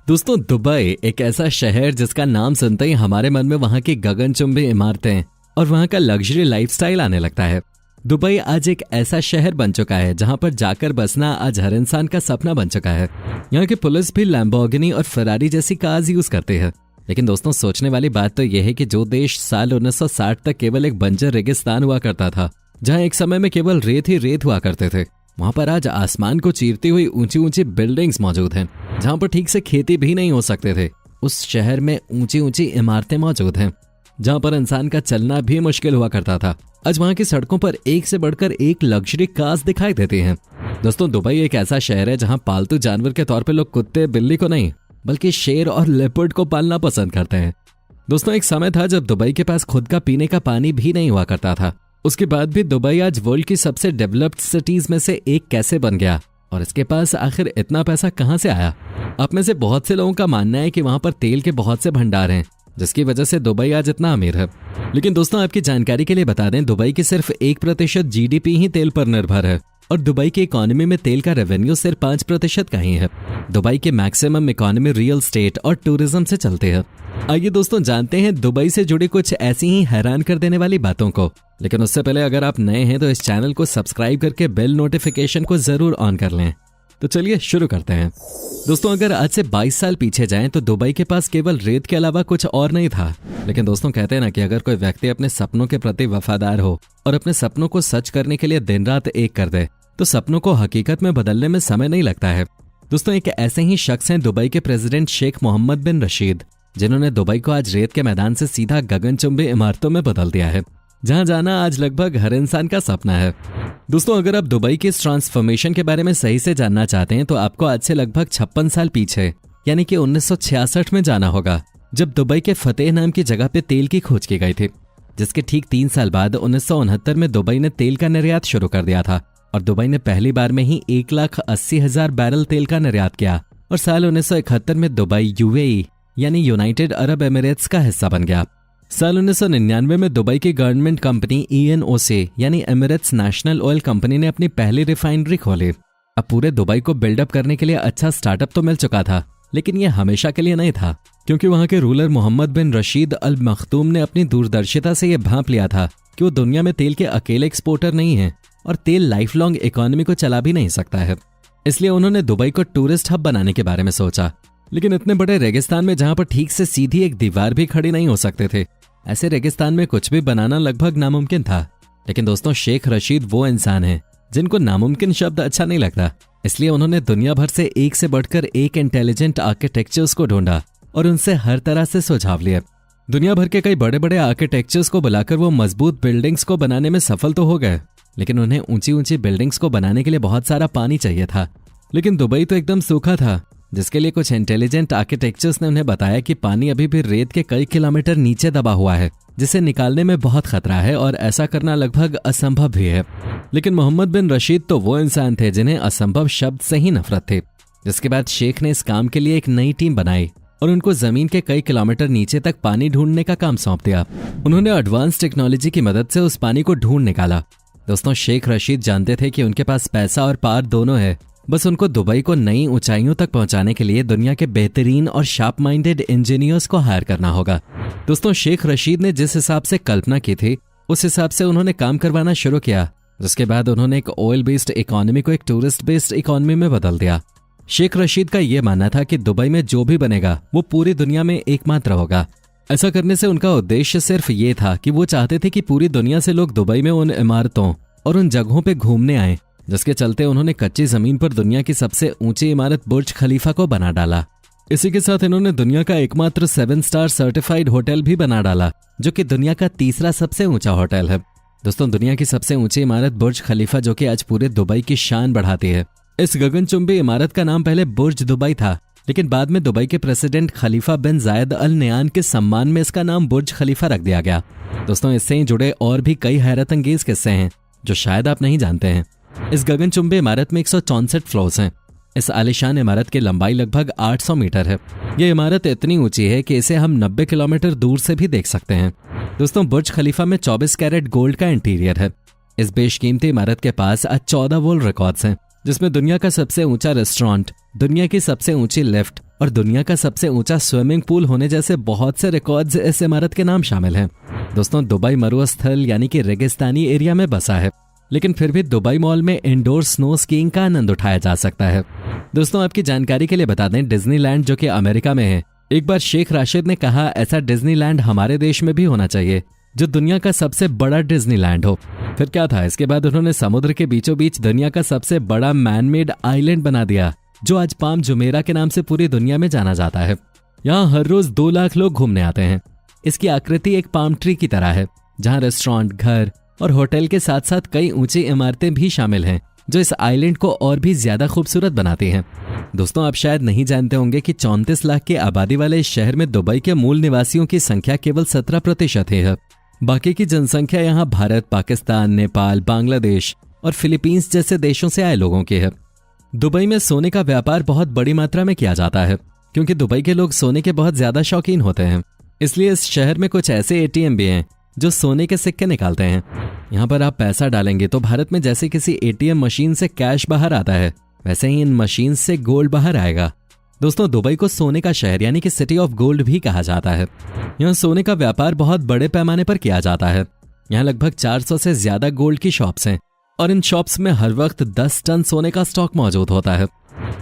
दोस्तों, दुबई एक ऐसा शहर जिसका नाम सुनते ही हमारे मन में वहां की गगनचुंबी इमारतें और वहां का लग्जरी लाइफस्टाइल आने लगता है। दुबई आज एक ऐसा शहर बन चुका है जहां पर जाकर बसना आज हर इंसान का सपना बन चुका है। यहाँ की पुलिस भी लैम्बोर्गिनी और फरारी जैसी कार्स यूज करती है। लेकिन दोस्तों, सोचने वाली बात तो यह है कि जो देश साल 1960 तक केवल एक बंजर रेगिस्तान हुआ करता था, जहां एक समय में केवल रेत ही रेत हुआ करते थे, वहां पर आज आसमान को चीरती हुई ऊंची ऊंची बिल्डिंग्स मौजूद हैं, जहां पर ठीक से खेती भी नहीं हो सकते थे। उस शहर में ऊंची ऊंची इमारतें मौजूद हैं, जहां पर इंसान का चलना भी मुश्किल हुआ करता था। आज वहां की सड़कों पर एक से बढ़कर एक लग्जरी कार्स दिखाई देती हैं। दोस्तों, दुबई एक ऐसा शहर है जहां पालतू जानवर के तौर पर लोग कुत्ते बिल्ली को नहीं बल्कि शेर और लेपर्ड को पालना पसंद करते हैं। दोस्तों, एक समय था जब दुबई के पास खुद का पीने का पानी भी नहीं हुआ करता था। उसके बाद भी दुबई आज वर्ल्ड की सबसे डेवलप्ड सिटीज में से एक कैसे बन गया, और इसके पास आखिर इतना पैसा कहां से आया? आप में से बहुत से लोगों का मानना है कि वहां पर तेल के बहुत से भंडार हैं, जिसकी वजह से दुबई आज इतना अमीर है। लेकिन दोस्तों, आपकी जानकारी के लिए बता दें, दुबई की सिर्फ 1% जीडीपी ही तेल पर निर्भर है और दुबई की इकोनॉमी में तेल का रेवेन्यू सिर्फ 5% का ही है। दुबई की मैक्सिमम इकोनॉमी रियल स्टेट और टूरिज्म से चलते हैं। आइए दोस्तों, जानते हैं दुबई से जुड़ी कुछ ऐसी ही हैरान कर देने वाली बातों को। लेकिन उससे पहले अगर आप नए हैं तो इस चैनल को सब्सक्राइब करके बेल नोटिफिकेशन को जरूर ऑन कर लें। तो चलिए शुरू करते हैं। दोस्तों, अगर आज से 22 साल पीछे जाएं तो दुबई के पास केवल रेत के अलावा कुछ और नहीं था। लेकिन दोस्तों, कहते हैं ना कि अगर कोई व्यक्ति अपने सपनों के प्रति वफादार हो और अपने सपनों को सच करने के लिए दिन रात एक कर दे, तो सपनों को हकीकत में बदलने में समय नहीं लगता है। दोस्तों, एक ऐसे ही शख्स हैं दुबई के प्रेसिडेंट शेख मोहम्मद बिन रशीद, जिन्होंने दुबई को आज रेत के मैदान से सीधा गगनचुंबी इमारतों में बदल दिया है, जहां जाना आज लगभग हर इंसान का सपना है। दोस्तों, अगर आप दुबई के इस ट्रांसफॉर्मेशन के बारे में सही से जानना चाहते हैं तो आपको आज से लगभग 56 साल पीछे यानी कि 1966 में जाना होगा, जब दुबई के फतेह नाम की जगह पे तेल की खोज की गई थी। जिसके ठीक 3 साल बाद 1969 में दुबई ने तेल का निर्यात शुरू कर दिया था और दुबई ने पहली बार में ही 1,80,000 बैरल तेल का निर्यात किया। और साल 1971 में दुबई यूएई यानी यूनाइटेड अरब एमिरेट्स का हिस्सा बन गया। साल 1999 में दुबई की गवर्नमेंट कंपनी ENOC यानी एमिरेट्स नेशनल ऑयल कंपनी ने अपनी पहली रिफाइनरी खोली। अब पूरे दुबई को बिल्डअप करने के लिए अच्छा स्टार्टअप तो मिल चुका था, लेकिन यह हमेशा के लिए नहीं था, क्योंकि वहां के रूलर मोहम्मद बिन रशीद अल मखदूम ने अपनी दूरदर्शिता से यह भांप लिया था कि वो दुनिया में तेल के अकेले एक्सपोर्टर नहीं है और तेल लाइफ लॉन्ग इकोनॉमी को चला भी नहीं सकता है। इसलिए उन्होंने दुबई को टूरिस्ट हब बनाने के बारे में सोचा। लेकिन इतने बड़े रेगिस्तान में जहां पर ठीक से सीधी एक दीवार भी खड़ी नहीं हो सकते थे, ऐसे रेगिस्तान में कुछ भी बनाना लगभग नामुमकिन था। लेकिन दोस्तों, शेख रशीद वो इंसान हैं जिनको नामुमकिन शब्द अच्छा नहीं लगता। इसलिए उन्होंने दुनिया भर से एक से बढ़कर एक इंटेलिजेंट आर्किटेक्चर्स को ढूंढा और उनसे हर तरह से सुझाव लिए। दुनिया भर के कई बड़े बड़े आर्किटेक्चर्स को बुलाकर वो मजबूत बिल्डिंग्स को बनाने में सफल तो हो गए, लेकिन उन्हें ऊंची ऊंची बिल्डिंग्स को बनाने के लिए बहुत सारा पानी चाहिए था। लेकिन दुबई तो एकदम सूखा था, जिसके लिए कुछ इंटेलिजेंट आर्किटेक्चर्स ने उन्हें बताया कि पानी अभी भी रेत के कई किलोमीटर नीचे दबा हुआ है, जिसे निकालने में बहुत खतरा है और ऐसा करना लगभग असंभव भी है। लेकिन मोहम्मद बिन रशीद तो वो इंसान थे जिन्हें असंभव शब्द से ही नफरत थी। जिसके बाद शेख ने इस काम के लिए एक नई टीम बनाई और उनको जमीन के कई किलोमीटर नीचे तक पानी ढूंढने का काम सौंप दिया। उन्होंने एडवांस टेक्नोलॉजी की मदद से उस पानी को ढूंढ निकाला। दोस्तों, शेख रशीद जानते थे कि उनके पास पैसा और पावर दोनों है, बस उनको दुबई को नई ऊंचाइयों तक पहुंचाने के लिए दुनिया के बेहतरीन और शार्प माइंडेड इंजीनियर्स को हायर करना होगा। दोस्तों, शेख रशीद ने जिस हिसाब से कल्पना की थी, उस हिसाब से उन्होंने काम करवाना शुरू किया। जिसके बाद उन्होंने एक ऑयल बेस्ड इकोनॉमी को एक टूरिस्ट बेस्ड इकोनॉमी में बदल दिया। शेख रशीद का यह मानना था कि दुबई में जो भी बनेगा वो पूरी दुनिया में एकमात्र होगा। ऐसा करने से उनका उद्देश्य सिर्फ ये था कि वो चाहते थे कि पूरी दुनिया से लोग दुबई में उन इमारतों और उन जगहों पे घूमने आए, जिसके चलते उन्होंने कच्ची जमीन पर दुनिया की सबसे ऊंची इमारत बुर्ज खलीफा को बना डाला। इसी के साथ इन्होंने दुनिया का एकमात्र 7 स्टार सर्टिफाइड होटल भी बना डाला, जो कि दुनिया का तीसरा सबसे ऊंचा होटल है। दोस्तों, दुनिया की सबसे ऊंची इमारत बुर्ज खलीफा, जो कि आज पूरे दुबई की शान बढ़ाती है। इस गगनचुंबी इमारत का नाम पहले बुर्ज दुबई था, लेकिन बाद में दुबई के प्रेसिडेंट खलीफा बिन जायद अल नयान के सम्मान में इसका नाम बुर्ज खलीफा रख दिया गया। दोस्तों, इससे ही जुड़े और भी कई हैरत अंगेज किस्से हैं जो शायद आप नहीं जानते हैं। इस गगनचुंबी इमारत में 164 फ्लोर्स हैं। इस आलीशान इमारत की लंबाई लगभग 800 मीटर है। यह इमारत इतनी ऊंची है कि इसे हम 90 किलोमीटर दूर से भी देख सकते हैं। दोस्तों, बुर्ज खलीफा में 24 कैरेट गोल्ड का इंटीरियर है। इस बेशकीमती इमारत के पास आज 14 वर्ल्ड रिकॉर्ड्स हैं, जिसमें दुनिया का सबसे ऊंचा रेस्टोरेंट, दुनिया की सबसे ऊंची लिफ्ट और दुनिया का सबसे ऊंचा स्विमिंग पूल होने जैसे बहुत से रिकॉर्ड्स इस इमारत के नाम शामिल हैं। दोस्तों, दुबई मरुस्थल यानी कि रेगिस्तानी एरिया में बसा है, लेकिन फिर भी दुबई मॉल में इंडोर स्नो स्कीइंग का आनंद उठाया जा सकता है। दोस्तों, आपकी जानकारी के लिए बता दें, डिज्नीलैंड जो कि अमेरिका में है, एक बार शेख राशिद ने कहा ऐसा डिज्नीलैंड हमारे देश में भी होना चाहिए जो दुनिया का सबसे बड़ा डिज्नीलैंड हो। फिर क्या था, इसके बाद उन्होंने समुद्र के बीचों बीच दुनिया का सबसे बड़ा मैनमेड आइलैंड बना दिया जो आज पाम जुमेरा के नाम से पूरी दुनिया में जाना जाता है। यहाँ हर रोज 2 लाख लोग घूमने आते हैं। इसकी आकृति एक पाम ट्री की तरह है, जहाँ रेस्टोरेंट, घर और होटल के साथ साथ कई ऊंची इमारतें भी शामिल हैं जो इस आइलैंड को और भी ज्यादा खूबसूरत बनाती हैं। दोस्तों, आप शायद नहीं जानते होंगे कि 34 लाख की आबादी वाले इस शहर में दुबई के मूल निवासियों की संख्या केवल 17% है। बाकी की जनसंख्या यहाँ भारत, पाकिस्तान, नेपाल, बांग्लादेश और फिलीपींस जैसे देशों से आए लोगों की है। दुबई में सोने का व्यापार बहुत बड़ी मात्रा में किया जाता है क्योंकि दुबई के लोग सोने के बहुत ज्यादा शौकीन होते हैं। इसलिए इस शहर में कुछ ऐसे एटीएम भी हैं जो सोने के सिक्के निकालते हैं। यहाँ पर आप पैसा डालेंगे तो भारत में जैसे किसी एटीएम मशीन से कैश बाहर आता है, वैसे ही इन मशीन से गोल्ड बाहर आएगा। दोस्तों, दुबई को सोने का शहर यानी कि सिटी ऑफ गोल्ड भी कहा जाता है। यहाँ सोने का व्यापार बहुत बड़े पैमाने पर किया जाता है। यहाँ लगभग 400 से ज्यादा गोल्ड की शॉप्स हैं और इन शॉप्स में हर वक्त 10 टन सोने का स्टॉक मौजूद होता है।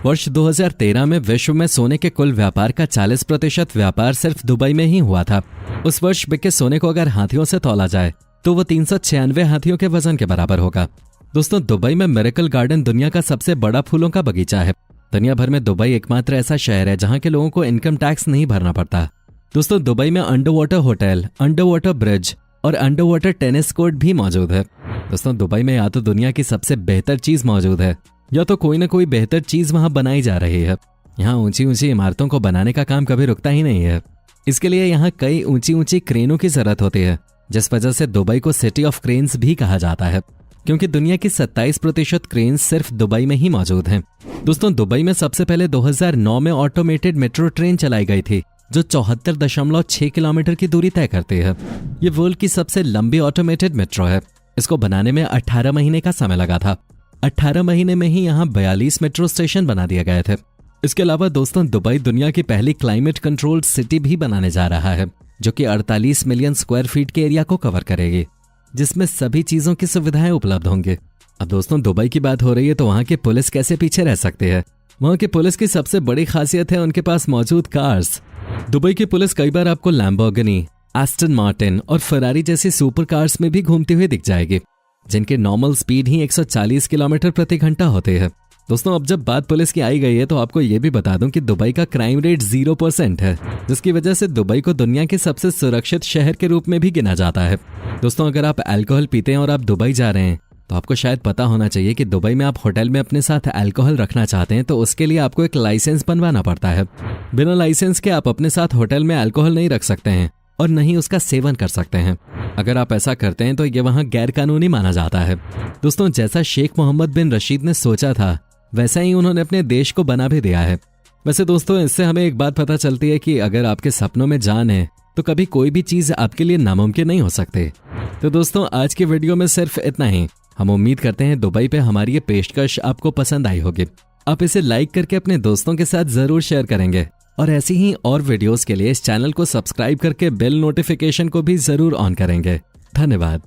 वर्ष 2013 में विश्व में सोने के कुल व्यापार का 40% व्यापार सिर्फ दुबई में ही हुआ था। उस वर्ष बिके सोने को अगर हाथियों से तौला जाए तो वो 396 हाथियों के वजन के बराबर होगा। दोस्तों, दुबई में मिरेकल गार्डन दुनिया का सबसे बड़ा फूलों का बगीचा है। दुनिया भर में दुबई एकमात्र ऐसा शहर है जहां के लोगों को इनकम टैक्स नहीं भरना पड़ता। दोस्तों, दुबई में under water hotel, under water bridge और अंडर वाटर टेनिस कोर्ट भी मौजूद है। दोस्तों, दुबई में या तो दुनिया की सबसे बेहतर चीज मौजूद है या तो कोई ना कोई बेहतर चीज वहां बनाई जा रही है। यहाँ ऊंची ऊंची इमारतों को बनाने का काम कभी रुकता ही नहीं है। इसके लिए यहाँ कई ऊंची ऊंची क्रेनों की जरूरत होती है, जिस वजह से दुबई को सिटी ऑफ क्रेन्स भी कहा जाता है क्योंकि दुनिया की 27% क्रेन्स सिर्फ दुबई में ही मौजूद हैं। दोस्तों, दुबई में सबसे पहले 2009 में ऑटोमेटेड मेट्रो ट्रेन चलाई गई थी जो 74.6 किलोमीटर की दूरी तय करती है। ये वर्ल्ड की सबसे लंबी ऑटोमेटेड मेट्रो है। इसको बनाने में 18 महीने का समय लगा था। 18 महीने में ही यहाँ 42 मेट्रो स्टेशन बना दिए गए थे। इसके अलावा दोस्तों, दुबई दुनिया की पहली क्लाइमेट कंट्रोल्ड सिटी भी बनाने जा रहा है जो कि 48 मिलियन स्क्वायर फीट के एरिया को कवर करेगी, जिसमें सभी चीजों की सुविधाएं उपलब्ध होंगे। अब दोस्तों, दुबई की बात हो रही है तो वहां की पुलिस कैसे पीछे रह सकती है। वहां की पुलिस की सबसे बड़ी खासियत है उनके पास मौजूद कार्स। दुबई की पुलिस कई बार आपको लैम्बोर्गिनी, एस्टन मार्टिन और फरारी जैसी सुपर कार्स में भी घूमती हुई दिख जाएगी, जिनकी नॉर्मल स्पीड ही 140 किलोमीटर प्रति घंटा होती है। दोस्तों, अब जब बात पुलिस की आई गई है तो आपको ये भी बता दूं कि दुबई का क्राइम रेट 0% है, जिसकी वजह से दुबई को दुनिया के सबसे सुरक्षित शहर के रूप में भी गिना जाता है। दोस्तों, अगर आप अल्कोहल पीते हैं और आप दुबई जा रहे हैं तो आपको शायद पता होना चाहिए कि दुबई में आप होटल में अपने साथ अल्कोहल रखना चाहते हैं तो उसके लिए आपको एक लाइसेंस बनवाना पड़ता है। बिना लाइसेंस के आप अपने साथ होटल में अल्कोहल नहीं रख सकते हैं और न ही उसका सेवन कर सकते हैं। अगर आप ऐसा करते हैं तो ये वहाँ गैर कानूनी माना जाता है। दोस्तों, जैसा शेख मोहम्मद बिन रशीद ने सोचा था वैसा ही उन्होंने अपने देश को बना भी दिया है। वैसे दोस्तों, इससे हमें एक बात पता चलती है कि अगर आपके सपनों में जान है तो कभी कोई भी चीज आपके लिए नामुमकिन नहीं हो सकती। तो दोस्तों, आज की वीडियो में सिर्फ इतना ही। हम उम्मीद करते हैं दुबई पे हमारी ये पेशकश आपको पसंद आई होगी। आप इसे लाइक करके अपने दोस्तों के साथ जरूर शेयर करेंगे और ऐसी ही और वीडियोस के लिए इस चैनल को सब्सक्राइब करके बेल नोटिफिकेशन को भी जरूर ऑन करेंगे। धन्यवाद।